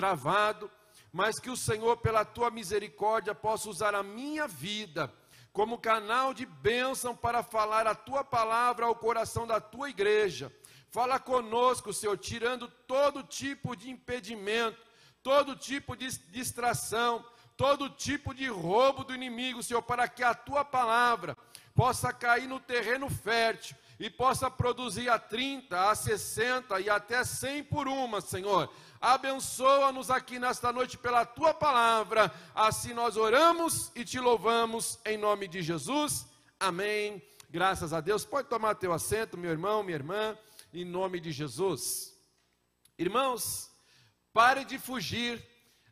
travado, mas que o Senhor, pela tua misericórdia, possa usar a minha vida como canal de bênção para falar a tua palavra ao coração da tua igreja. Fala conosco, Senhor, tirando todo tipo de impedimento, todo tipo de distração, todo tipo de roubo do inimigo, Senhor, para que a tua palavra possa cair no terreno fértil e possa produzir a 30, a 60 e até 100 por uma, Senhor. Abençoa-nos aqui nesta noite pela tua palavra. Assim nós oramos e te louvamos em nome de Jesus. Amém. Graças a Deus. Pode tomar teu assento, meu irmão, minha irmã, em nome de Jesus. Irmãos, pare de fugir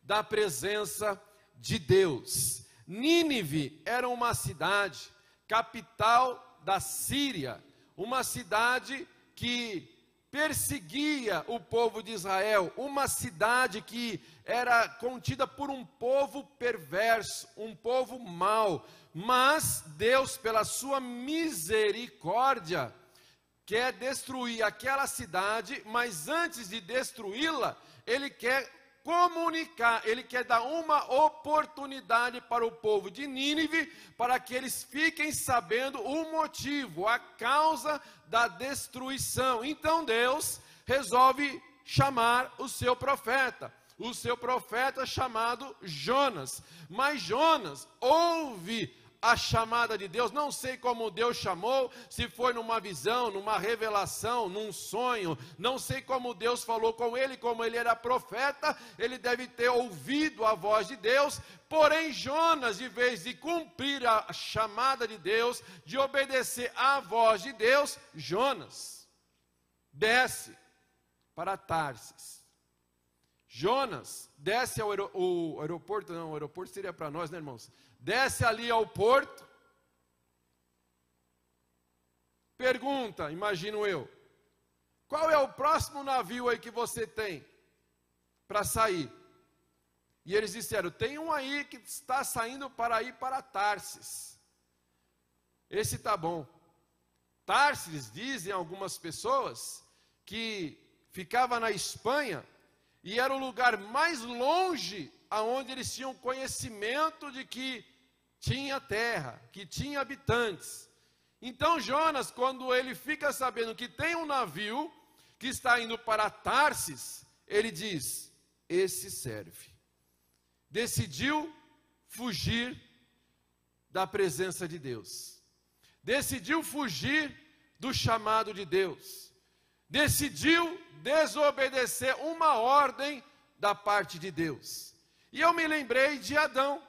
da presença de Deus. Nínive era uma cidade, capital da Síria, uma cidade que perseguia o povo de Israel, uma cidade que era contida por um povo perverso, um povo mau, mas Deus, pela sua misericórdia, quer destruir aquela cidade, mas antes de destruí-la, Ele quer comunicar, Ele quer dar uma oportunidade para o povo de Nínive, para que eles fiquem sabendo o motivo, a causa da destruição. Então Deus resolve chamar o seu profeta chamado Jonas. Mas Jonas ouve a chamada de Deus. Não sei como Deus chamou, se foi numa visão, numa revelação, num sonho, não sei como Deus falou com ele, como ele era profeta, ele deve ter ouvido a voz de Deus. Porém Jonas, de vez de cumprir a chamada de Deus, de obedecer à voz de Deus, Jonas desce para Tarsis. Jonas desce ao aeroporto, não, o aeroporto seria para nós, né, irmãos? Desce ali ao porto, pergunta, imagino eu, qual é o próximo navio aí que você tem para sair? E eles disseram, tem um aí que está saindo para ir para Tarsis. Esse está bom. Tarsis, dizem algumas pessoas, que ficava na Espanha, e era o lugar mais longe aonde eles tinham conhecimento de que tinha terra, que tinha habitantes. Então Jonas, quando ele fica sabendo que tem um navio que está indo para Tarsis, ele diz, esse serve. Decidiu fugir da presença de Deus. Decidiu fugir do chamado de Deus. Decidiu desobedecer uma ordem da parte de Deus. E eu me lembrei de Adão,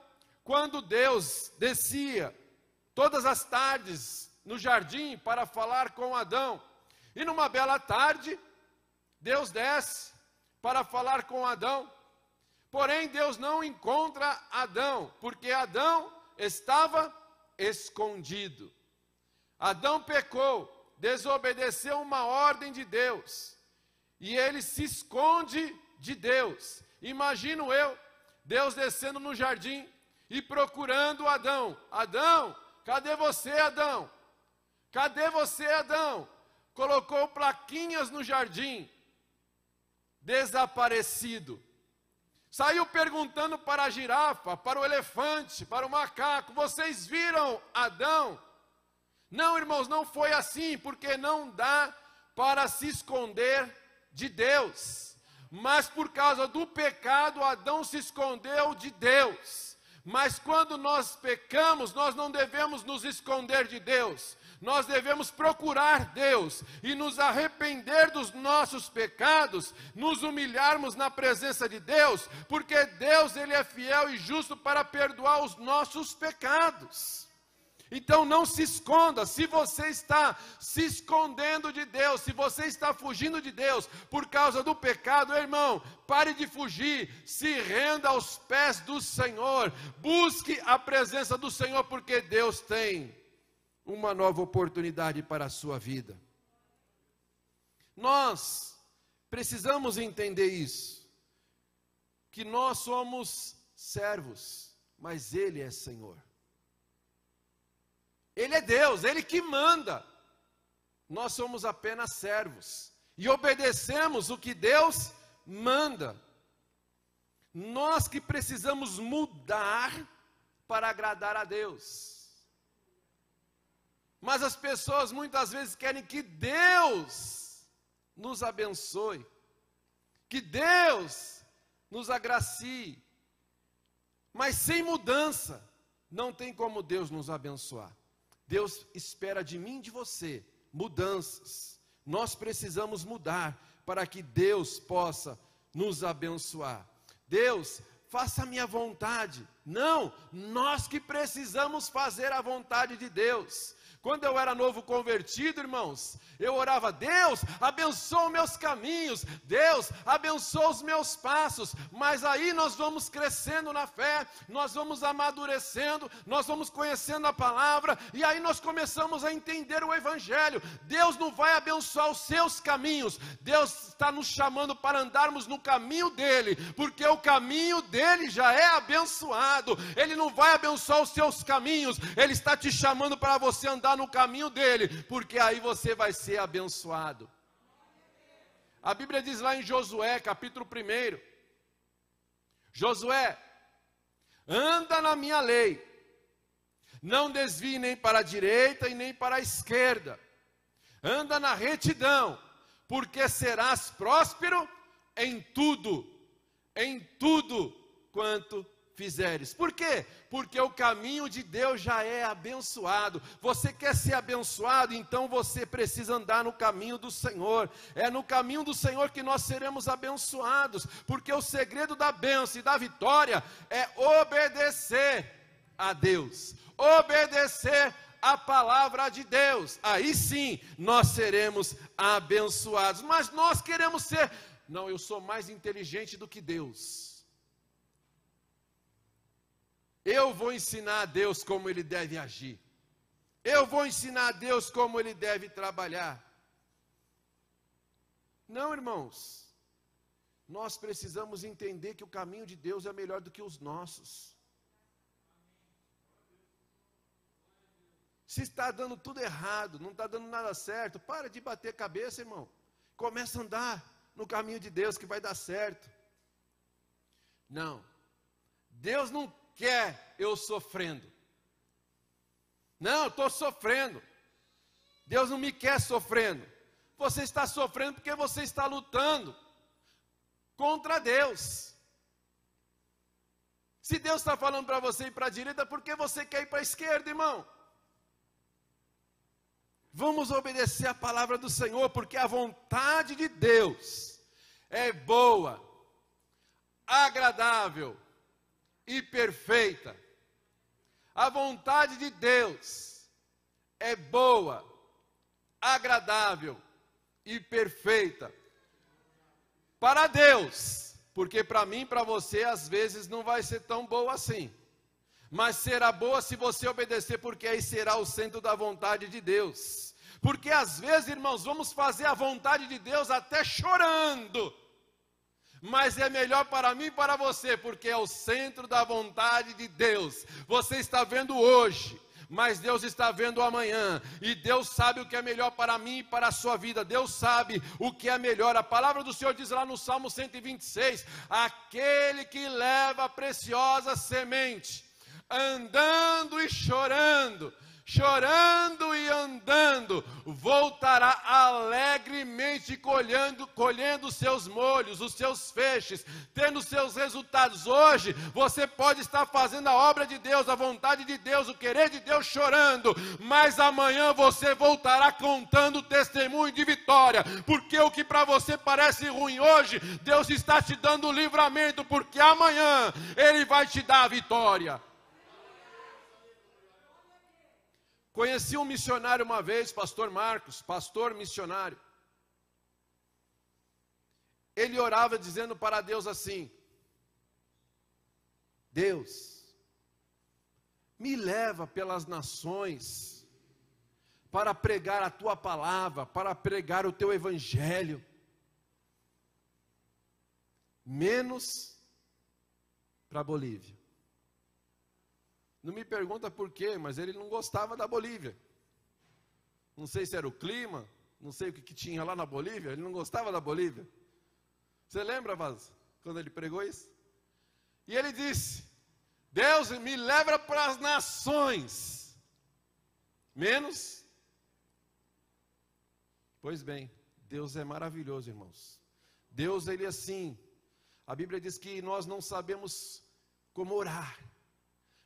quando Deus descia todas as tardes no jardim para falar com Adão. E numa bela tarde, Deus desce para falar com Adão. Porém, Deus não encontra Adão, porque Adão estava escondido. Adão pecou, desobedeceu uma ordem de Deus, e ele se esconde de Deus. Imagino eu, Deus descendo no jardim e procurando Adão. Adão, cadê você, Adão? Cadê você, Adão? Colocou plaquinhas no jardim, desaparecido. Saiu perguntando para a girafa, para o elefante, para o macaco, vocês viram Adão? Não, irmãos, não foi assim, porque não dá para se esconder de Deus. Mas por causa do pecado, Adão se escondeu de Deus. Mas quando nós pecamos, nós não devemos nos esconder de Deus. Nós devemos procurar Deus e nos arrepender dos nossos pecados, nos humilharmos na presença de Deus, porque Deus, Ele é fiel e justo para perdoar os nossos pecados. Então não se esconda. Se você está se escondendo de Deus, se você está fugindo de Deus por causa do pecado, irmão, pare de fugir, se renda aos pés do Senhor, busque a presença do Senhor, porque Deus tem uma nova oportunidade para a sua vida. Nós precisamos entender isso, que nós somos servos, mas Ele é Senhor. Ele é Deus, Ele que manda. Nós somos apenas servos e obedecemos o que Deus manda. Nós que precisamos mudar para agradar a Deus. Mas as pessoas muitas vezes querem que Deus nos abençoe, que Deus nos agracie. Mas sem mudança, não tem como Deus nos abençoar. Deus espera de mim e de você mudanças. Nós precisamos mudar para que Deus possa nos abençoar. Deus, faça a minha vontade. Não, nós que precisamos fazer a vontade de Deus. Quando eu era novo convertido, irmãos, eu orava: Deus, abençoa os meus caminhos, Deus, abençoa os meus passos. Mas aí nós vamos crescendo na fé, nós vamos amadurecendo, nós vamos conhecendo a palavra, e aí nós começamos a entender o Evangelho. Deus não vai abençoar os seus caminhos, Deus está nos chamando para andarmos no caminho dEle, porque o caminho dEle já é abençoado. Ele não vai abençoar os seus caminhos, Ele está te chamando para você andar no caminho dEle, porque aí você vai ser abençoado. A Bíblia diz lá em Josué, capítulo 1, Josué, anda na minha lei, não desvie nem para a direita e nem para a esquerda, anda na retidão, porque serás próspero em tudo quanto fizeres. Por quê? Porque o caminho de Deus já é abençoado. Você quer ser abençoado? Então você precisa andar no caminho do Senhor. É no caminho do Senhor que nós seremos abençoados, porque o segredo da bênção e da vitória é obedecer a Deus, obedecer a palavra de Deus. Aí sim nós seremos abençoados. Mas nós queremos ser: não, eu sou mais inteligente do que Deus, eu vou ensinar a Deus como Ele deve agir, eu vou ensinar a Deus como Ele deve trabalhar. Não, irmãos, nós precisamos entender que o caminho de Deus é melhor do que os nossos. Se está dando tudo errado, não está dando nada certo, para de bater cabeça, irmão. Começa a andar no caminho de Deus que vai dar certo. Não, Deus não quer eu sofrendo. Não, eu estou sofrendo. Deus não me quer sofrendo. Você está sofrendo porque você está lutando contra Deus. Se Deus está falando para você ir para a direita, por que você quer ir para a esquerda, irmão? Vamos obedecer a palavra do Senhor, porque a vontade de Deus é boa, agradável e perfeita. A vontade de Deus é boa, agradável e perfeita para Deus, porque para mim e para você às vezes não vai ser tão boa assim, mas será boa se você obedecer, porque aí será o centro da vontade de Deus. Porque às vezes, irmãos, vamos fazer a vontade de Deus até chorando, mas é melhor para mim e para você, porque é o centro da vontade de Deus. Você está vendo hoje, mas Deus está vendo amanhã, e Deus sabe o que é melhor para mim e para a sua vida. Deus sabe o que é melhor. A palavra do Senhor diz lá no Salmo 126, aquele que leva a preciosa semente, andando e chorando, chorando e andando, voltará alegremente colhendo os seus molhos, os seus feixes, tendo seus resultados. Hoje você pode estar fazendo a obra de Deus, a vontade de Deus, o querer de Deus, chorando, mas amanhã você voltará contando testemunho de vitória, porque o que para você parece ruim hoje, Deus está te dando livramento, porque amanhã Ele vai te dar a vitória. Conheci um missionário uma vez, pastor Marcos, pastor missionário. Ele orava dizendo para Deus assim: Deus, me leva pelas nações para pregar a tua palavra, para pregar o teu evangelho, menos para a Bolívia. Não me pergunta por quê, mas ele não gostava da Bolívia. Não sei se era o clima, não sei o que tinha lá na Bolívia, ele não gostava da Bolívia. Você lembra, Vaz, quando ele pregou isso? E ele disse: Deus me leva para as nações, menos. Pois bem, Deus é maravilhoso, irmãos. Deus, ele é assim. A Bíblia diz que nós não sabemos como orar,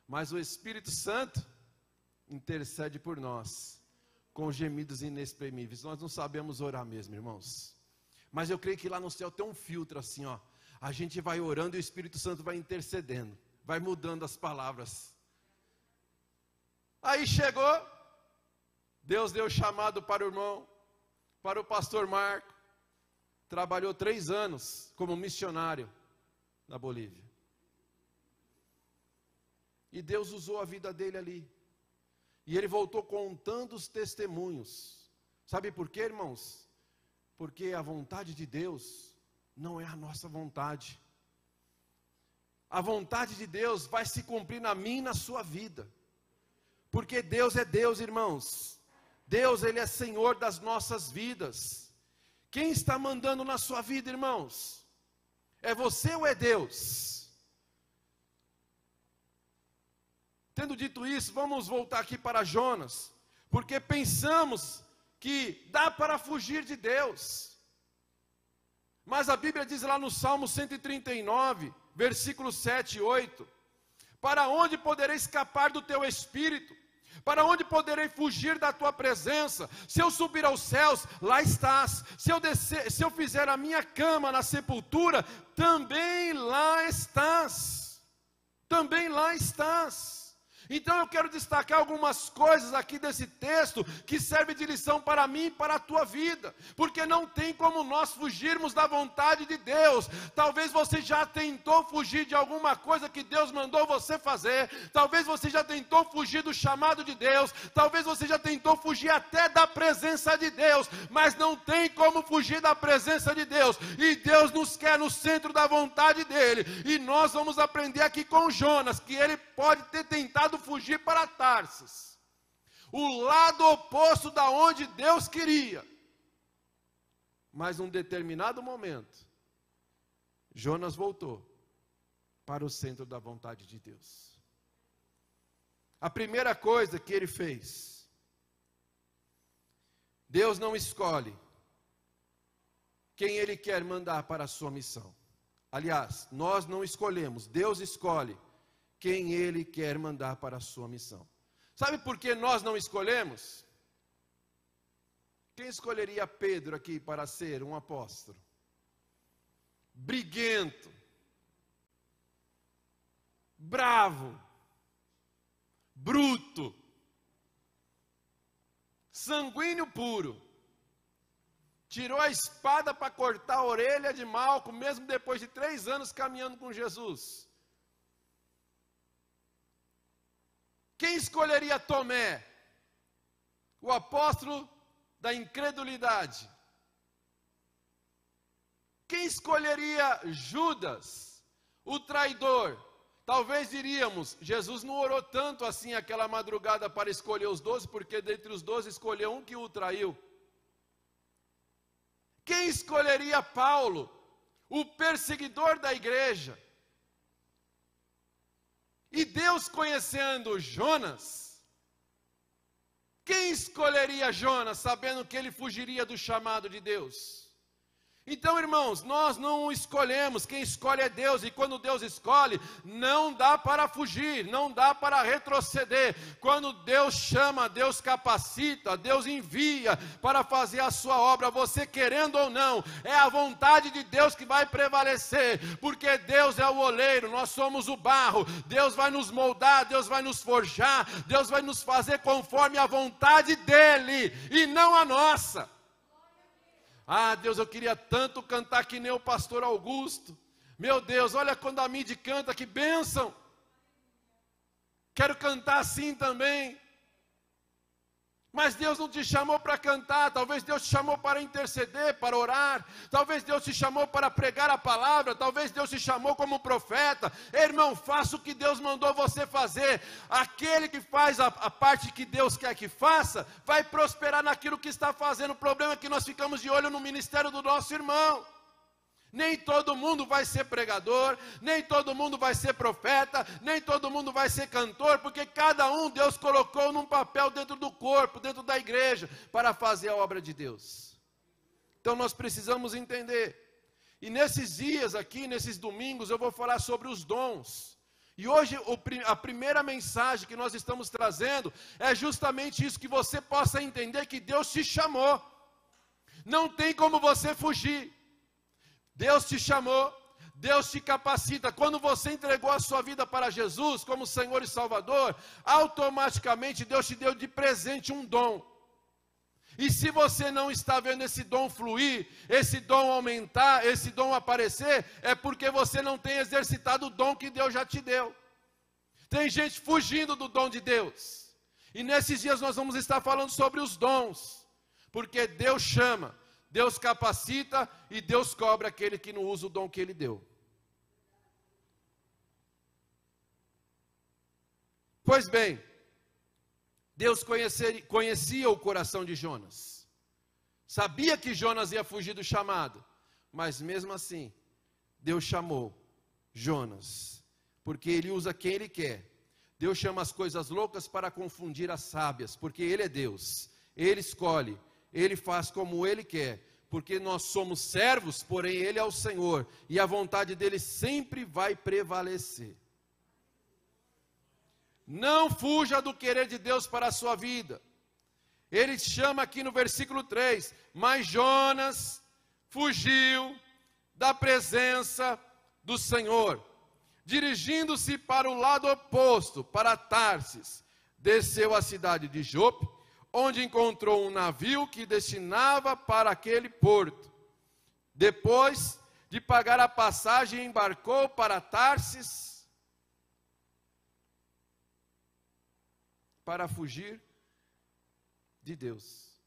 mas o Espírito Santo intercede por nós, com gemidos inexprimíveis. Nós não sabemos orar mesmo, irmãos. Mas eu creio que lá no céu tem um filtro assim, ó. A gente vai orando e o Espírito Santo vai intercedendo, vai mudando as palavras. Aí chegou, Deus deu chamado para o irmão, para o pastor Marco. Trabalhou 3 anos como missionário na Bolívia. E Deus usou a vida dele ali. E ele voltou contando os testemunhos. Sabe por quê, irmãos? Porque a vontade de Deus não é a nossa vontade. A vontade de Deus vai se cumprir na minha e na sua vida. Porque Deus é Deus, irmãos. Deus, ele é Senhor das nossas vidas. Quem está mandando na sua vida, irmãos? É você ou é Deus? Tendo dito isso, vamos voltar aqui para Jonas, porque pensamos que dá para fugir de Deus. Mas a Bíblia diz lá no Salmo 139, versículos 7 e 8: para onde poderei escapar do teu espírito? Para onde poderei fugir da tua presença? Se eu subir aos céus, lá estás. Se eu fizer a minha cama na sepultura, também lá estás. Também lá estás. Então eu quero destacar algumas coisas aqui desse texto que serve de lição para mim e para a tua vida, porque não tem como nós fugirmos da vontade de Deus. Talvez você já tentou fugir de alguma coisa que Deus mandou você fazer, talvez você já tentou fugir do chamado de Deus, talvez você já tentou fugir até da presença de Deus, mas não tem como fugir da presença de Deus, e Deus nos quer no centro da vontade dEle, e nós vamos aprender aqui com Jonas, que ele pode ter tentado fugir para Tarsis, o lado oposto da onde Deus queria, mas num determinado momento, Jonas voltou para o centro da vontade de Deus. A primeira coisa que ele fez, Deus não escolhe quem Ele quer mandar para a sua missão. Aliás, nós não escolhemos, Deus escolhe quem Ele quer mandar para a sua missão. Sabe por que nós não escolhemos? Quem escolheria Pedro aqui para ser um apóstolo? Briguento, bravo, bruto, sanguíneo puro. Tirou a espada para cortar a orelha de Malco, mesmo depois de 3 anos caminhando com Jesus. Quem escolheria Tomé? O apóstolo da incredulidade. Quem escolheria Judas? O traidor. Talvez diríamos, Jesus não orou tanto assim aquela madrugada para escolher os 12, porque dentre os 12 escolheu um que o traiu. Quem escolheria Paulo? O perseguidor da igreja. E Deus conhecendo Jonas, quem escolheria Jonas, sabendo que ele fugiria do chamado de Deus? Então, irmãos, nós não escolhemos, quem escolhe é Deus, e quando Deus escolhe, não dá para fugir, não dá para retroceder. Quando Deus chama, Deus capacita, Deus envia para fazer a sua obra, você querendo ou não, é a vontade de Deus que vai prevalecer, porque Deus é o oleiro, nós somos o barro, Deus vai nos moldar, Deus vai nos forjar, Deus vai nos fazer conforme a vontade dEle, e não a nossa. Ah, Deus, eu queria tanto cantar que nem o pastor Augusto. Meu Deus, olha quando a Midi canta, que bênção. Quero cantar assim também. Mas Deus não te chamou para cantar, talvez Deus te chamou para interceder, para orar, talvez Deus te chamou para pregar a palavra, talvez Deus te chamou como profeta. Irmão, faça o que Deus mandou você fazer. Aquele que faz a parte que Deus quer que faça, vai prosperar naquilo que está fazendo. O problema é que nós ficamos de olho no ministério do nosso irmão. Nem todo mundo vai ser pregador, nem todo mundo vai ser profeta, nem todo mundo vai ser cantor, porque cada um Deus colocou num papel dentro do corpo, dentro da igreja, para fazer a obra de Deus. Então nós precisamos entender. E nesses dias aqui, nesses domingos, eu vou falar sobre os dons. E hoje a primeira mensagem que nós estamos trazendo é justamente isso, que você possa entender que Deus te chamou. Não tem como você fugir. Deus te chamou, Deus te capacita. Quando você entregou a sua vida para Jesus como Senhor e Salvador, automaticamente Deus te deu de presente um dom. E se você não está vendo esse dom fluir, esse dom aumentar, esse dom aparecer, é porque você não tem exercitado o dom que Deus já te deu. Tem gente fugindo do dom de Deus. E nesses dias nós vamos estar falando sobre os dons, porque Deus chama, Deus capacita e Deus cobra aquele que não usa o dom que Ele deu. Pois bem, Deus conhecia o coração de Jonas. Sabia que Jonas ia fugir do chamado. Mas mesmo assim, Deus chamou Jonas. Porque Ele usa quem Ele quer. Deus chama as coisas loucas para confundir as sábias. Porque Ele é Deus. Ele escolhe. Ele faz como Ele quer, porque nós somos servos, porém Ele é o Senhor, e a vontade dEle sempre vai prevalecer. Não fuja do querer de Deus para a sua vida. Ele chama aqui no versículo 3, mas Jonas fugiu da presença do Senhor, dirigindo-se para o lado oposto, para Tarsis, desceu à cidade de Jope, onde encontrou um navio que destinava para aquele porto. Depois de pagar a passagem, embarcou para Tarsis para fugir de Deus.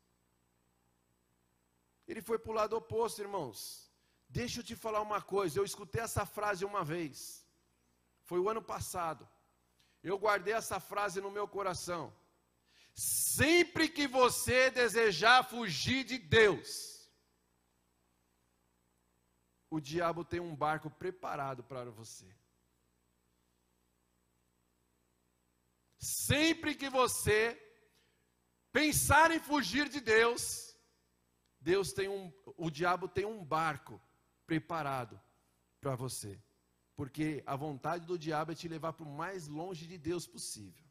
Ele foi para o lado oposto, irmãos. Deixa eu te falar uma coisa, eu escutei essa frase uma vez, foi o ano passado. Eu guardei essa frase no meu coração. Sempre que você desejar fugir de Deus, o diabo tem um barco preparado para você. Sempre que você pensar em fugir de Deus, o diabo tem um barco preparado para você. Porque a vontade do diabo é te levar para o mais longe de Deus possível.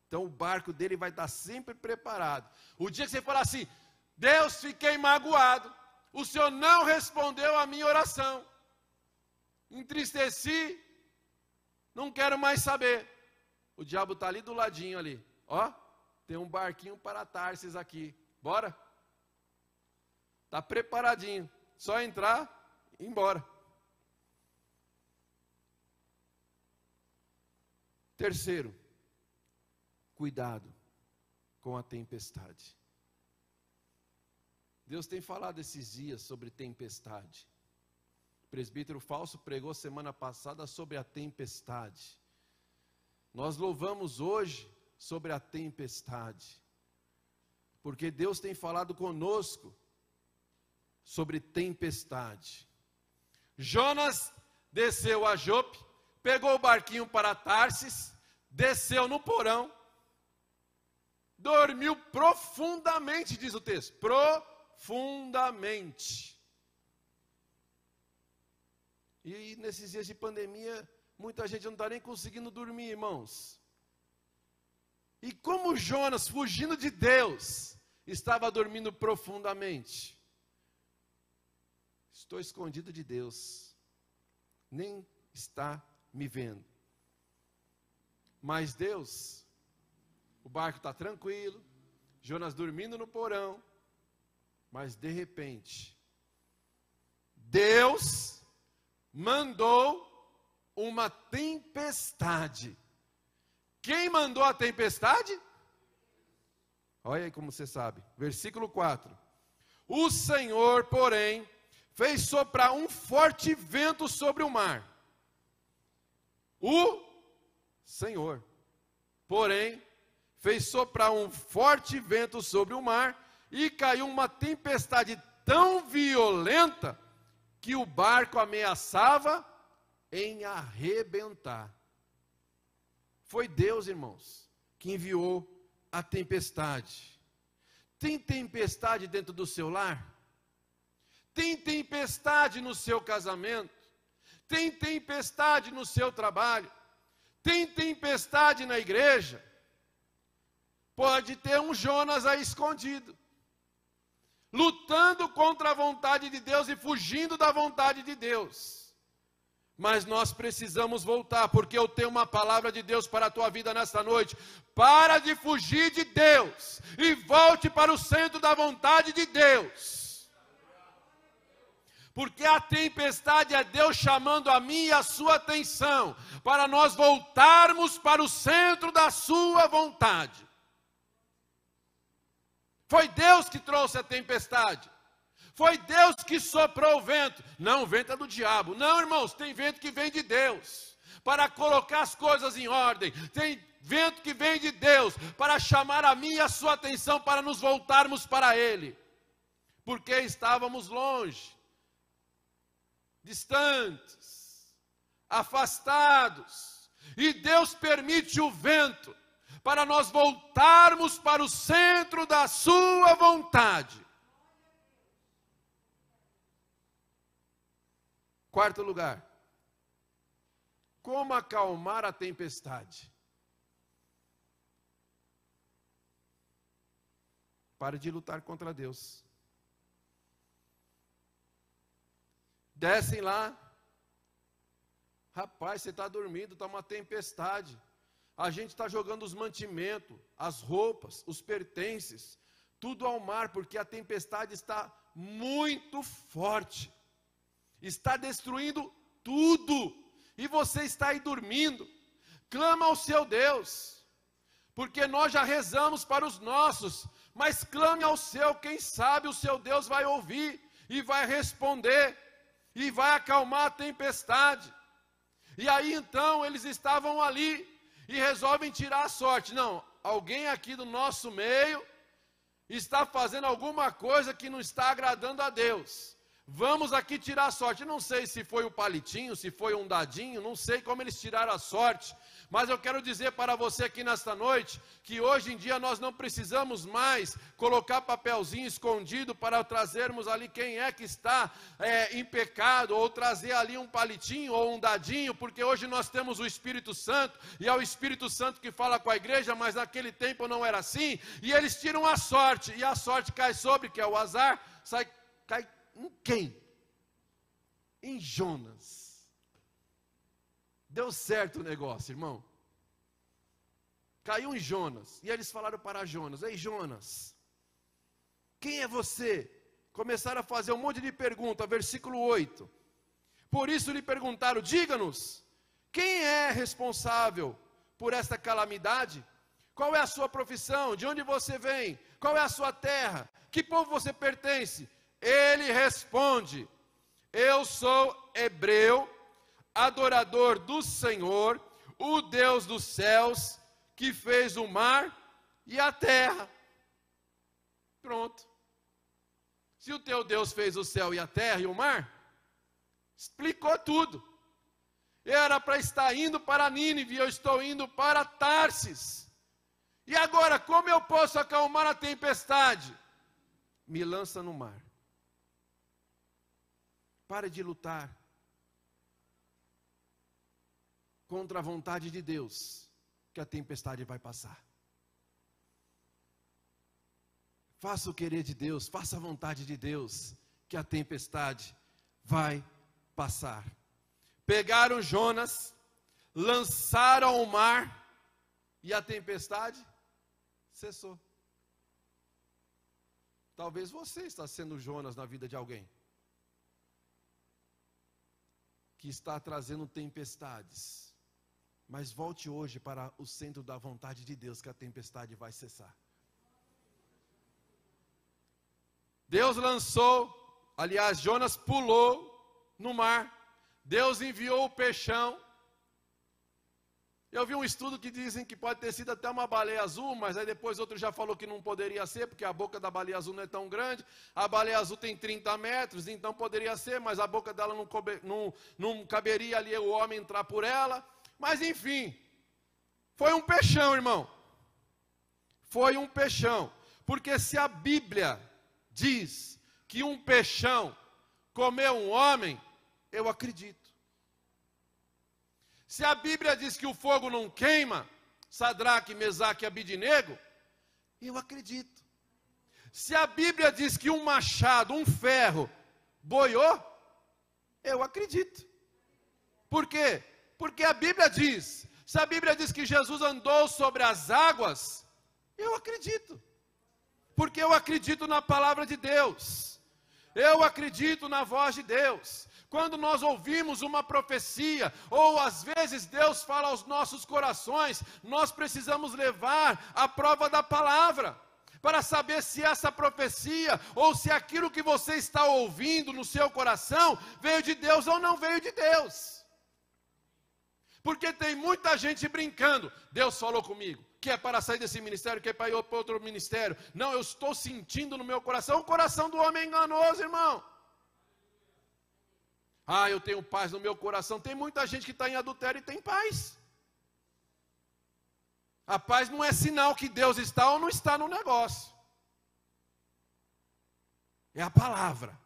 Então o barco dele vai estar sempre preparado. O dia que você falar assim, Deus, fiquei magoado, o Senhor não respondeu a minha oração, entristeci, não quero mais saber. O diabo está ali do ladinho ali, ó, tem um barquinho para Tarsis aqui, bora? Está preparadinho, só entrar e ir embora. Terceiro, cuidado com a tempestade. Deus tem falado esses dias sobre tempestade. O presbítero Falso pregou semana passada sobre a tempestade. Nós louvamos hoje sobre a tempestade, porque Deus tem falado conosco sobre tempestade. Jonas desceu a Jope, pegou o barquinho para Tarsis, desceu no porão, dormiu profundamente, diz o texto, profundamente. E nesses dias de pandemia, muita gente não está nem conseguindo dormir, irmãos. E como Jonas, fugindo de Deus, estava dormindo profundamente. Estou escondido de Deus, nem está me vendo. Mas Deus, o barco está tranquilo, Jonas dormindo no porão, mas de repente, Deus mandou uma tempestade. Quem mandou a tempestade? Olha aí como você sabe. Versículo 4. O Senhor, porém, fez soprar um forte vento sobre o mar. O Senhor, porém, fez soprar um forte vento sobre o mar e caiu uma tempestade tão violenta que o barco ameaçava em arrebentar. Foi Deus, irmãos, que enviou a tempestade. Tem tempestade dentro do seu lar? Tem tempestade no seu casamento? Tem tempestade no seu trabalho? Tem tempestade na igreja? Pode ter um Jonas aí escondido, lutando contra a vontade de Deus e fugindo da vontade de Deus. Mas nós precisamos voltar, porque eu tenho uma palavra de Deus para a tua vida nesta noite. Para de fugir de Deus e volte para o centro da vontade de Deus. Porque a tempestade é Deus chamando a mim e a sua atenção, para nós voltarmos para o centro da sua vontade. Foi Deus que trouxe a tempestade. Foi Deus que soprou o vento. Não, o vento é do diabo. Não, irmãos, tem vento que vem de Deus, para colocar as coisas em ordem. Tem vento que vem de Deus, para chamar a mim e a sua atenção, para nos voltarmos para Ele. Porque estávamos longe, distantes, afastados. E Deus permite o vento, para nós voltarmos para o centro da sua vontade. Quarto lugar, como acalmar a tempestade? Pare de lutar contra Deus. Descem lá, rapaz, você está dormindo, está uma tempestade. A gente está jogando os mantimentos, as roupas, os pertences, tudo ao mar, porque a tempestade está muito forte. Está destruindo tudo. E você está aí dormindo. Clama ao seu Deus. Porque nós já rezamos para os nossos. Mas clame ao seu, quem sabe o seu Deus vai ouvir e vai responder. E vai acalmar a tempestade. E aí então eles estavam ali e resolvem tirar a sorte. Não, alguém aqui do nosso meio está fazendo alguma coisa que não está agradando a Deus. Vamos aqui tirar a sorte. Não sei se foi o palitinho, se foi um dadinho, não sei como eles tiraram a sorte. Mas eu quero dizer para você aqui nesta noite, que hoje em dia nós não precisamos mais colocar papelzinho escondido para trazermos ali quem é que está em pecado, ou trazer ali um palitinho ou um dadinho, porque hoje nós temos o Espírito Santo, e é o Espírito Santo que fala com a igreja, mas naquele tempo não era assim, e eles tiram a sorte, e a sorte cai sobre, que é o azar, cai em quem? Em Jonas. Deu certo o negócio, irmão. Caiu em Jonas. E eles falaram para Jonas: ei, Jonas, quem é você? Começaram a fazer um monte de perguntas. Versículo 8. Por isso lhe perguntaram: diga-nos, quem é responsável por esta calamidade? Qual é a sua profissão? De onde você vem? Qual é a sua terra? Que povo você pertence? Ele responde: eu sou hebreu, adorador do Senhor, o Deus dos céus, que fez o mar e a terra. Pronto. Se o teu Deus fez o céu e a terra e o mar, explicou tudo. Era para estar indo para Nínive, eu estou indo para Tarsis. E agora, como eu posso acalmar a tempestade? Me lança no mar. Pare de lutar contra a vontade de Deus, que a tempestade vai passar. Faça o querer de Deus, faça a vontade de Deus, que a tempestade vai passar. Pegaram Jonas, lançaram ao mar, e a tempestade cessou. Talvez você está sendo Jonas na vida de alguém, que está trazendo tempestades. Mas volte hoje para o centro da vontade de Deus, que a tempestade vai cessar. Deus lançou, aliás, Jonas pulou no mar. Deus enviou o peixão. Eu vi um estudo que dizem que pode ter sido até uma baleia azul, mas aí depois outro já falou que não poderia ser, porque a boca da baleia azul não é tão grande. A baleia azul tem 30 metros, então poderia ser, mas a boca dela não caberia ali o homem entrar por ela. Mas enfim, foi um peixão, irmão. Foi um peixão. Porque se a Bíblia diz que um peixão comeu um homem, eu acredito. Se a Bíblia diz que o fogo não queima, Sadraque, Mesaque e Abidnego, eu acredito. Se a Bíblia diz que um machado, um ferro, boiou, eu acredito. Por quê? Porque a Bíblia diz. Se a Bíblia diz que Jesus andou sobre as águas, eu acredito. Porque eu acredito na palavra de Deus. Eu acredito na voz de Deus. Quando nós ouvimos uma profecia, ou às vezes Deus fala aos nossos corações, nós precisamos levar a prova da palavra, para saber se essa profecia, ou se aquilo que você está ouvindo no seu coração, veio de Deus ou não veio de Deus. Porque tem muita gente brincando, Deus falou comigo, que é para sair desse ministério, que é para ir para outro ministério. Não, eu estou sentindo no meu coração, o coração do homem é enganoso, irmão. Ah, eu tenho paz no meu coração. Tem muita gente que está em adultério e tem paz. A paz não é sinal que Deus está ou não está no negócio. É a palavra.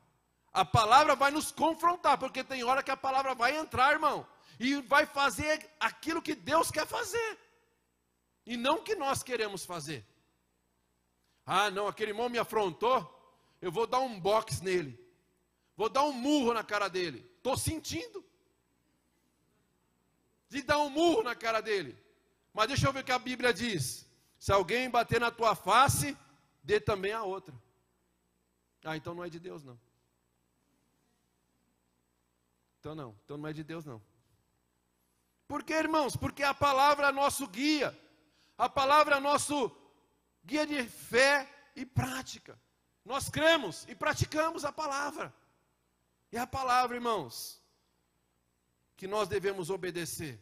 A palavra vai nos confrontar, porque tem hora que a palavra vai entrar, irmão, e vai fazer aquilo que Deus quer fazer, e não o que nós queremos fazer. Ah, não, aquele irmão me afrontou, eu vou dar um box nele. Vou dar um murro na cara dele. Estou sentindo. De dar um murro na cara dele. Mas deixa eu ver o que a Bíblia diz. Se alguém bater na tua face, dê também a outra. Ah, então não é de Deus não. Então não é de Deus não. Por quê, irmãos? Porque a palavra é nosso guia. A palavra é nosso guia de fé e prática. Nós cremos e praticamos a palavra. É a palavra, irmãos, que nós devemos obedecer.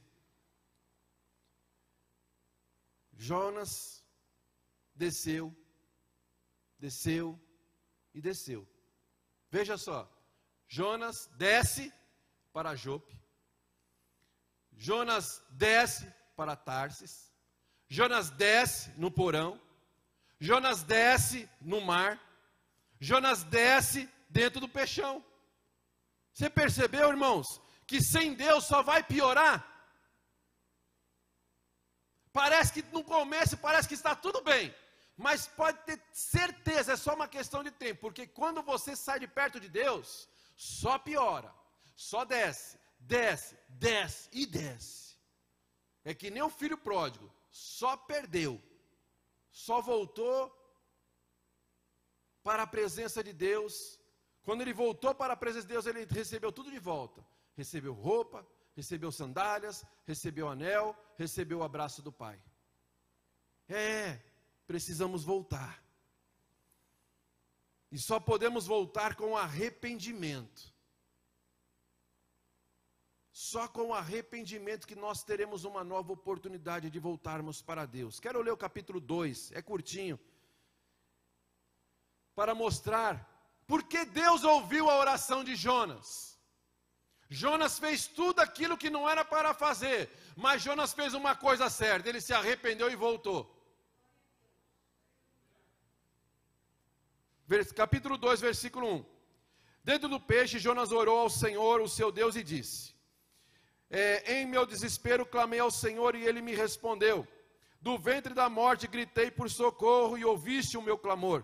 Jonas desceu e desceu. Veja só, Jonas desce para Jope. Jonas desce para Tarsis. Jonas desce no porão. Jonas desce no mar. Jonas desce dentro do peixão. Você percebeu, irmãos, que sem Deus só vai piorar? Parece que no começo parece que está tudo bem, mas pode ter certeza, é só uma questão de tempo, porque quando você sai de perto de Deus, só piora, só desce, desce, desce e desce. É que nem o filho pródigo, só perdeu, só voltou para a presença de Deus. Quando ele voltou para a presença de Deus, ele recebeu tudo de volta. Recebeu roupa, recebeu sandálias, recebeu anel, recebeu o abraço do Pai. Precisamos voltar. E só podemos voltar com arrependimento. Só com arrependimento que nós teremos uma nova oportunidade de voltarmos para Deus. Quero ler o capítulo 2, é curtinho, para mostrar porque Deus ouviu a oração de Jonas. Jonas fez tudo aquilo que não era para fazer, mas Jonas fez uma coisa certa, ele se arrependeu e voltou. Capítulo 2, versículo 1. Dentro do peixe, Jonas orou ao Senhor, o seu Deus, e disse: em meu desespero clamei ao Senhor e ele me respondeu. Do ventre da morte gritei por socorro e ouviste o meu clamor.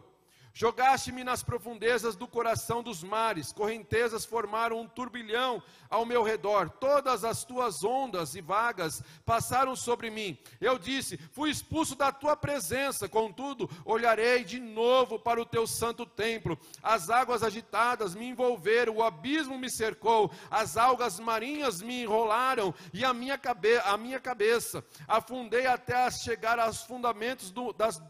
Jogaste-me nas profundezas do coração dos mares, correntezas formaram um turbilhão ao meu redor, todas as tuas ondas e vagas passaram sobre mim. Eu disse, fui expulso da tua presença, contudo, olharei de novo para o teu santo templo. As águas agitadas me envolveram, o abismo me cercou, as algas marinhas me enrolaram e a minha cabeça. Afundei até chegar aos fundamentos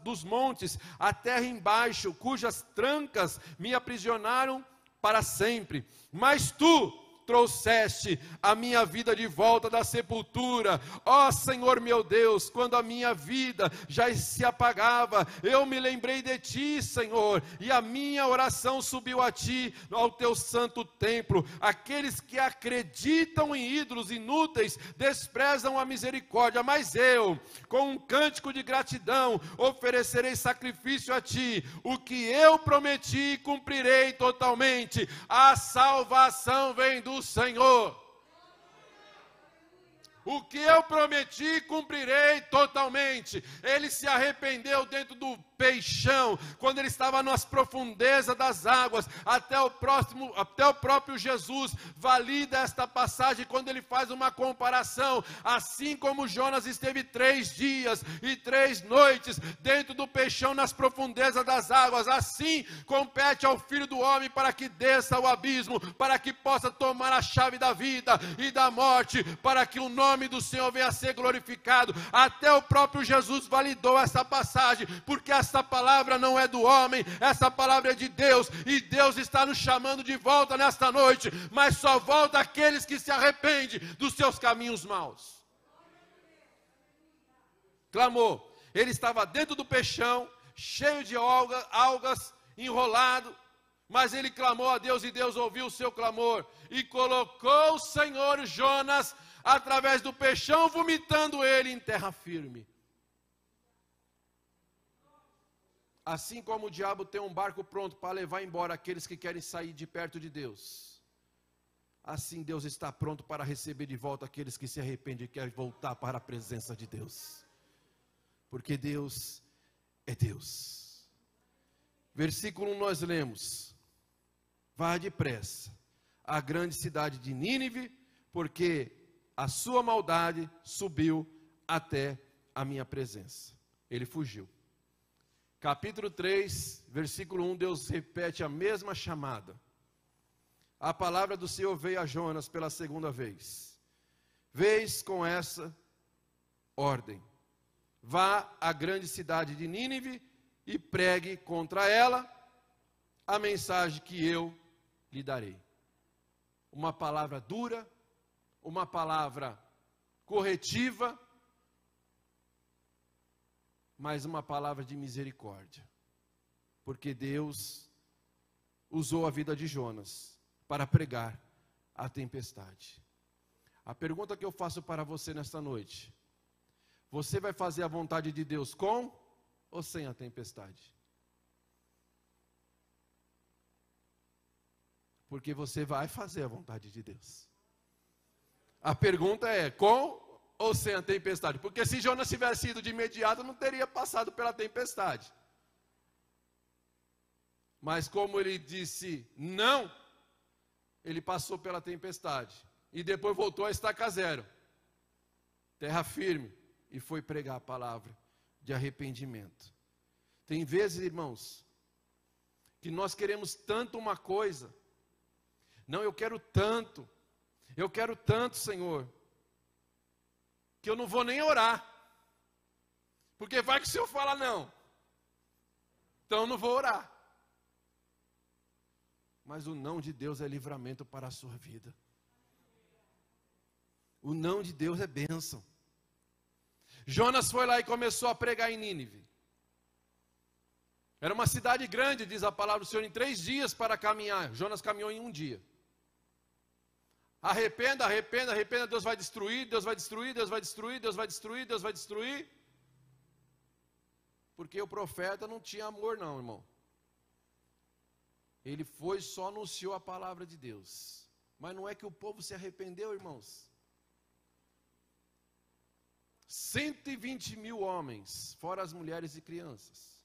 dos montes, a terra embaixo, cujas trancas me aprisionaram para sempre. Mas tu trouxeste a minha vida de volta da sepultura. Ó Senhor meu Deus, quando a minha vida já se apagava, eu me lembrei de ti, Senhor, e a minha oração subiu a ti, ao teu santo templo. Aqueles que acreditam em ídolos inúteis desprezam a misericórdia, mas eu, com um cântico de gratidão, oferecerei sacrifício a ti. O que eu prometi, cumprirei totalmente. A salvação vem do Senhor. O que eu prometi, cumprirei totalmente. Ele se arrependeu dentro do peixão, quando ele estava nas profundezas das águas. Até o próprio Jesus valida esta passagem quando ele faz uma comparação. Assim como Jonas esteve 3 dias e 3 noites dentro do peixão, nas profundezas das águas, assim compete ao Filho do Homem para que desça ao abismo, para que possa tomar a chave da vida e da morte, para que o nome do Senhor venha a ser glorificado. Até o próprio Jesus validou essa passagem, porque essa palavra não é do homem, essa palavra é de Deus, e Deus está nos chamando de volta nesta noite, mas só volta aqueles que se arrependem dos seus caminhos maus. Clamou, ele estava dentro do peixão, cheio de algas, enrolado, mas ele clamou a Deus, e Deus ouviu o seu clamor, e colocou o Senhor Jonas através do peixão, vomitando ele em terra firme. Assim como o diabo tem um barco pronto para levar embora aqueles que querem sair de perto de Deus, assim Deus está pronto para receber de volta aqueles que se arrependem e querem voltar para a presença de Deus, porque Deus é Deus. Versículo 1 nós lemos: vá depressa à grande cidade de Nínive, porque a sua maldade subiu até a minha presença. Ele fugiu. Capítulo 3, versículo 1, Deus repete a mesma chamada. A palavra do Senhor veio a Jonas pela segunda vez. Vês com essa ordem: vá à grande cidade de Nínive e pregue contra ela a mensagem que eu lhe darei. Uma palavra dura, uma palavra corretiva, mas uma palavra de misericórdia, porque Deus usou a vida de Jonas para pregar a tempestade. A pergunta que eu faço para você nesta noite: você vai fazer a vontade de Deus com ou sem a tempestade? Porque você vai fazer a vontade de Deus. A pergunta é: com ou sem a tempestade? Porque se Jonas tivesse ido de imediato, não teria passado pela tempestade. Mas como ele disse não, ele passou pela tempestade. E depois voltou a estaca zero, terra firme, e foi pregar a palavra de arrependimento. Tem vezes, irmãos, que nós queremos tanto uma coisa. Não, eu quero tanto, Senhor, que eu não vou nem orar, porque vai que o Senhor fala não, então eu não vou orar. Mas o não de Deus é livramento para a sua vida. O não de Deus é bênção. Jonas foi lá e começou a pregar em Nínive. Era uma cidade grande, diz a palavra do Senhor, em 3 dias para caminhar. Jonas caminhou em 1 dia. Arrependa, arrependa, arrependa, Deus vai destruir, Deus vai destruir, Deus vai destruir, Deus vai destruir, Deus vai destruir. Porque o profeta não tinha amor não, irmão. Ele foi, só anunciou a palavra de Deus. Mas não é que o povo se arrependeu, irmãos. 120.000 homens, fora as mulheres e crianças,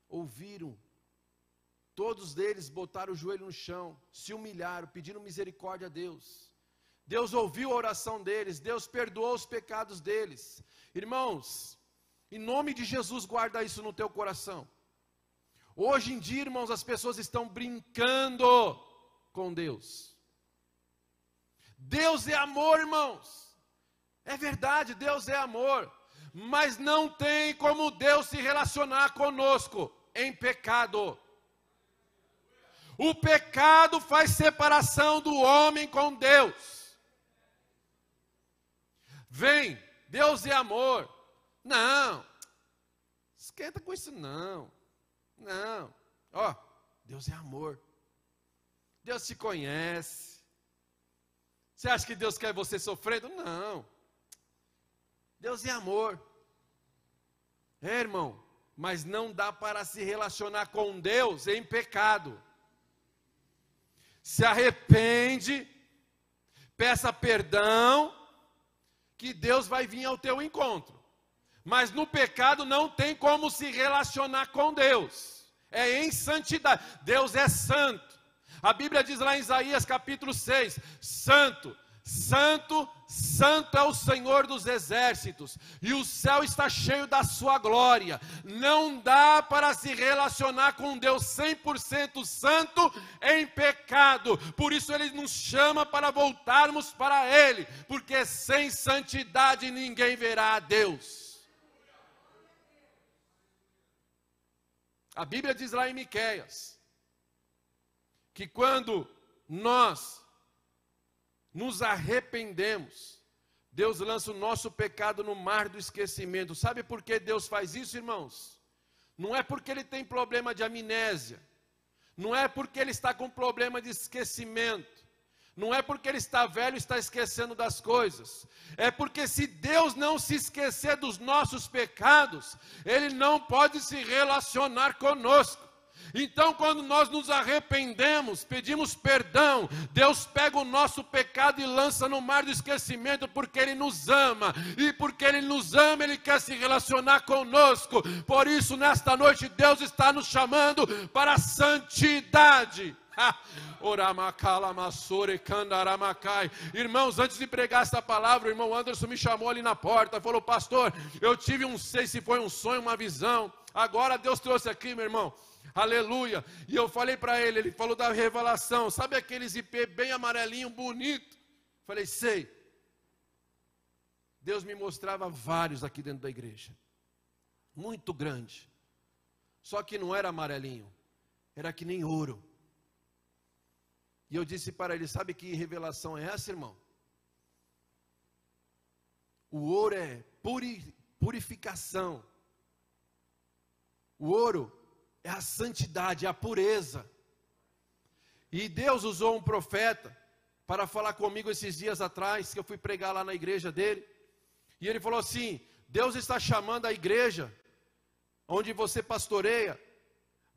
ouviram. Todos eles botaram o joelho no chão, se humilharam, pediram misericórdia a Deus. Deus ouviu a oração deles, Deus perdoou os pecados deles. Irmãos, em nome de Jesus, guarda isso no teu coração. Hoje em dia, irmãos, as pessoas estão brincando com Deus. Deus é amor, irmãos. É verdade, Deus é amor. Mas não tem como Deus se relacionar conosco em pecado. O pecado faz separação do homem com Deus. Vem, Deus é amor. Não, esquenta com isso não. Não, ó, Deus é amor. Deus te conhece. Você acha que Deus quer você sofrendo? Não. Deus é amor. É, irmão, mas não dá para se relacionar com Deus em pecado. Se arrepende, peça perdão, que Deus vai vir ao teu encontro. Mas no pecado não tem como se relacionar com Deus. É em santidade. Deus é santo. A Bíblia diz lá em Isaías capítulo 6, santo, santo, santo é o Senhor dos exércitos, e o céu está cheio da sua glória. Não dá para se relacionar com Deus 100% santo em pecado. Por isso Ele nos chama para voltarmos para Ele, porque sem santidade ninguém verá a Deus. A Bíblia diz lá em Miqueias, que quando nós nos arrependemos, Deus lança o nosso pecado no mar do esquecimento. Sabe por que Deus faz isso, irmãos? Não é porque Ele tem problema de amnésia, não é porque Ele está com problema de esquecimento, não é porque Ele está velho e está esquecendo das coisas. É porque se Deus não se esquecer dos nossos pecados, Ele não pode se relacionar conosco. Então, quando nós nos arrependemos, pedimos perdão, Deus pega o nosso pecado e lança no mar do esquecimento, porque Ele nos ama, e porque Ele nos ama, Ele quer se relacionar conosco. Por isso, nesta noite, Deus está nos chamando para a santidade. Irmãos, antes de pregar essa palavra, o irmão Anderson me chamou ali na porta, falou: pastor, eu tive não sei se foi um sonho, uma visão, agora Deus trouxe aqui, meu irmão, aleluia. E eu falei para ele, ele falou da revelação, sabe aqueles IP bem amarelinho, bonito? Falei, sei. Deus me mostrava vários aqui dentro da igreja, muito grande, só que não era amarelinho, era que nem ouro. E eu disse para ele, sabe que revelação é essa, irmão? O ouro é purificação. O ouro é a santidade, é a pureza. E Deus usou um profeta para falar comigo esses dias atrás, que eu fui pregar lá na igreja dele. E ele falou assim, Deus está chamando a igreja, onde você pastoreia,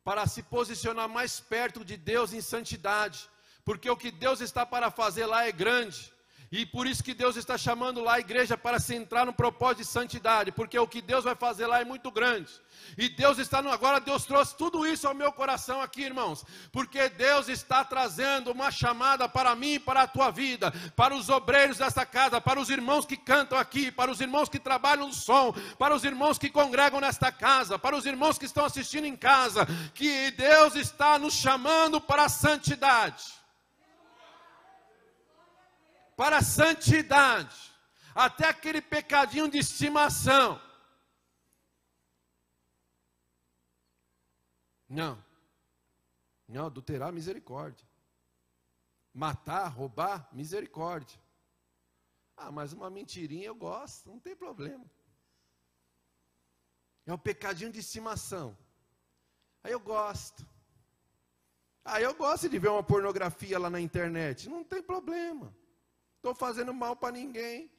para se posicionar mais perto de Deus em santidade. Porque o que Deus está para fazer lá é grande. E por isso que Deus está chamando lá a igreja para se entrar no propósito de santidade. Porque o que Deus vai fazer lá é muito grande. E Deus está agora Deus trouxe tudo isso ao meu coração aqui, irmãos. Porque Deus está trazendo uma chamada para mim e para a tua vida. Para os obreiros desta casa, para os irmãos que cantam aqui, para os irmãos que trabalham no som, para os irmãos que congregam nesta casa, para os irmãos que estão assistindo em casa. Que Deus está nos chamando para a santidade. Para a santidade, até aquele pecadinho de estimação. Não, adulterar, misericórdia. Matar, roubar, misericórdia. Ah, mas uma mentirinha eu gosto, não tem problema. É o pecadinho de estimação. Aí eu gosto. Ah, eu gosto de ver uma pornografia lá na internet, não tem problema. Estou fazendo mal para ninguém.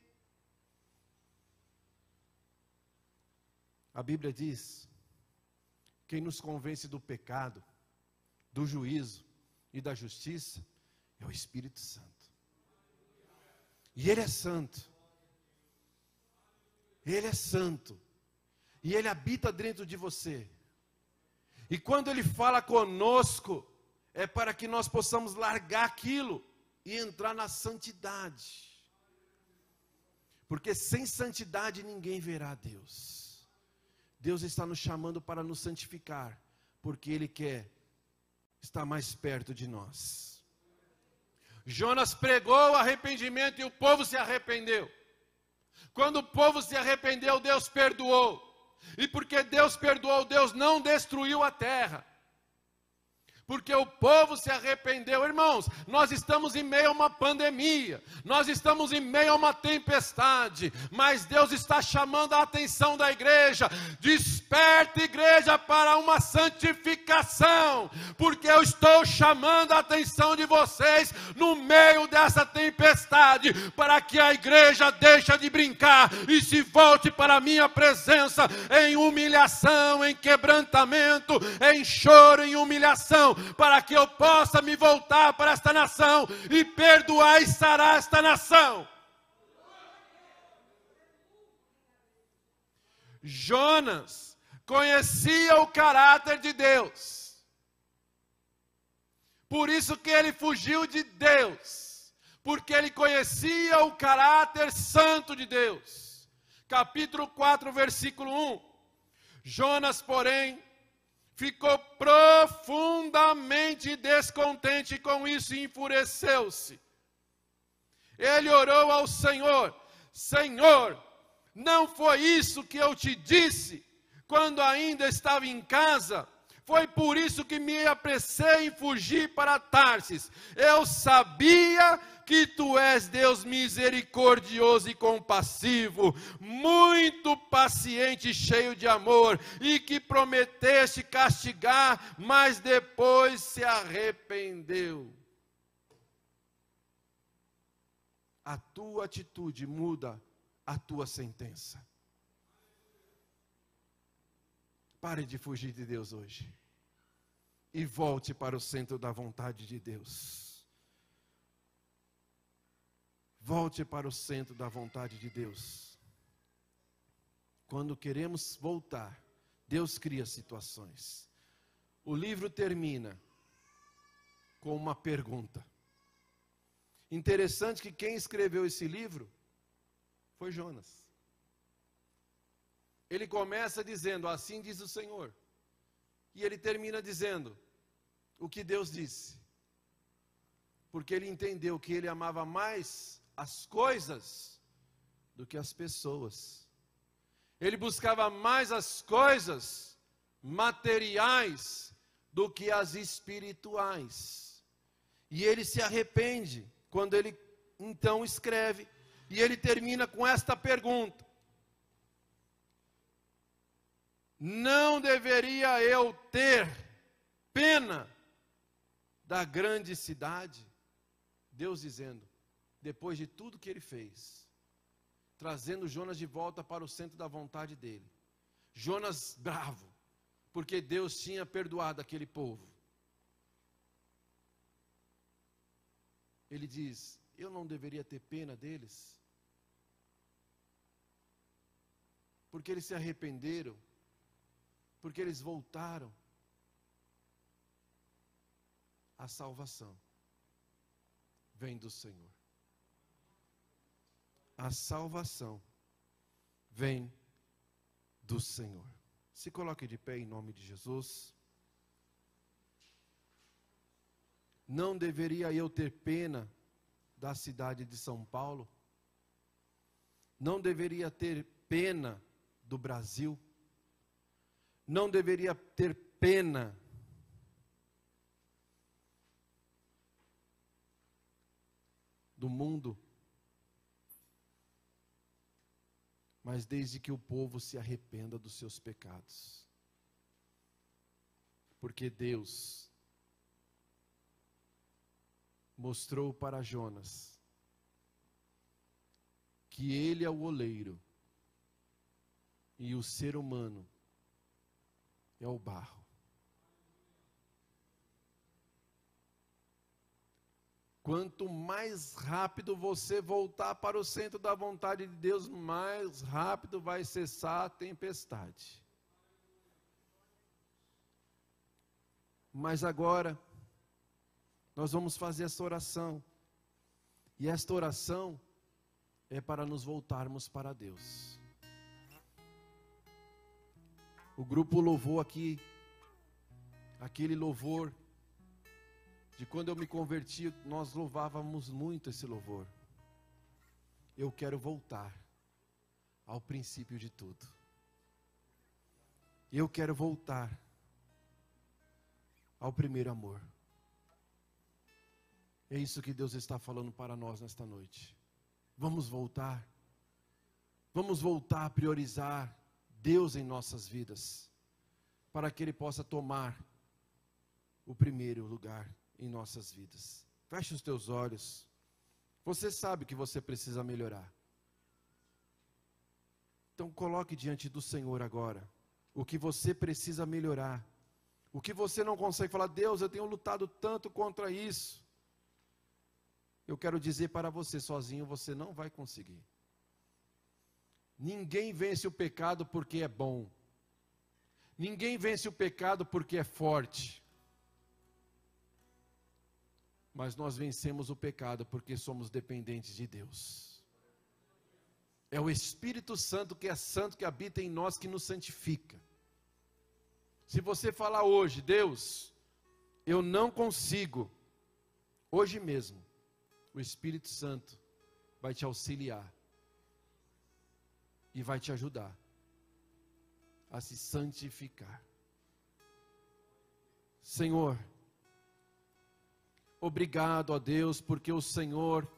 A Bíblia diz, quem nos convence do pecado, do juízo e da justiça, é o Espírito Santo. E Ele é santo. Ele é santo. E Ele habita dentro de você. E quando Ele fala conosco, é para que nós possamos largar aquilo e entrar na santidade. Porque sem santidade ninguém verá a Deus. Deus está nos chamando para nos santificar, porque Ele quer estar mais perto de nós. Jonas pregou arrependimento e o povo se arrependeu. Quando o povo se arrependeu, Deus perdoou. E porque Deus perdoou, Deus não destruiu a terra. porque o povo se arrependeu. Irmãos, nós estamos em meio a uma pandemia, nós estamos em meio a uma tempestade, mas Deus está chamando a atenção da igreja. Desperta, igreja, para uma santificação, porque eu estou chamando a atenção de vocês no meio dessa tempestade, para que a igreja deixe de brincar e se volte para a minha presença em humilhação, em quebrantamento, em choro, em humilhação, para que eu possa me voltar para esta nação e perdoar e sarar esta nação. Jonas conhecia o caráter de Deus, por isso que ele fugiu de Deus, porque ele conhecia o caráter santo de Deus. Capítulo 4, versículo 1. Jonas, porém, ficou profundamente descontente com isso e enfureceu-se. Ele orou ao Senhor: Senhor, não foi isso que eu te disse quando ainda estava em casa? Foi por isso que me apressei em fugir para Tarsis. Eu sabia que tu és Deus misericordioso e compassivo, muito paciente e cheio de amor, e que prometeste castigar, mas depois se arrependeu. A tua atitude muda a tua sentença. Pare de fugir de Deus hoje e volte para o centro da vontade de Deus. Volte para o centro da vontade de Deus. Quando queremos voltar, Deus cria situações. O livro termina com uma pergunta. Interessante que quem escreveu esse livro foi Jonas. Ele começa dizendo: assim diz o Senhor. E ele termina dizendo o que Deus disse. Porque ele entendeu que ele amava mais as coisas do que as pessoas. Ele buscava mais as coisas materiais do que as espirituais. E ele se arrepende quando ele então escreve. E ele termina com esta pergunta: não deveria eu ter pena da grande cidade? Deus dizendo, depois de tudo que ele fez, trazendo Jonas de volta para o centro da vontade dele. Jonas bravo, porque Deus tinha perdoado aquele povo. Ele diz: eu não deveria ter pena deles? Porque eles se arrependeram, porque eles voltaram. A salvação vem do Senhor. A salvação vem do Senhor. Se coloque de pé em nome de Jesus. Não deveria eu ter pena da cidade de São Paulo? Não deveria ter pena do Brasil? Não deveria ter pena do mundo? Mas desde que o povo se arrependa dos seus pecados. Porque Deus mostrou para Jonas que ele é o oleiro e o ser humano é o barro. Quanto mais rápido você voltar para o centro da vontade de Deus, mais rápido vai cessar a tempestade. Mas agora, nós vamos fazer essa oração. E esta oração é para nos voltarmos para Deus. O grupo louvou aqui, aquele louvor de quando eu me converti, nós louvávamos muito esse louvor. Eu quero voltar ao princípio de tudo. Eu quero voltar ao primeiro amor. É isso que Deus está falando para nós nesta noite. Vamos voltar. Vamos voltar a priorizar Deus em nossas vidas, para que Ele possa tomar o primeiro lugar em nossas vidas. Feche os teus olhos. Você sabe que você precisa melhorar. Então coloque diante do Senhor agora o que você precisa melhorar. O que você não consegue falar, Deus, eu tenho lutado tanto contra isso. Eu quero dizer para você, sozinho você não vai conseguir. Ninguém vence o pecado porque é bom. Ninguém vence o pecado porque é forte. Mas nós vencemos o pecado porque somos dependentes de Deus. É o Espírito Santo que é santo, que habita em nós, que nos santifica. Se você falar hoje, Deus, eu não consigo, hoje mesmo, o Espírito Santo vai te auxiliar e vai te ajudar a se santificar. Senhor, obrigado a Deus, porque o Senhor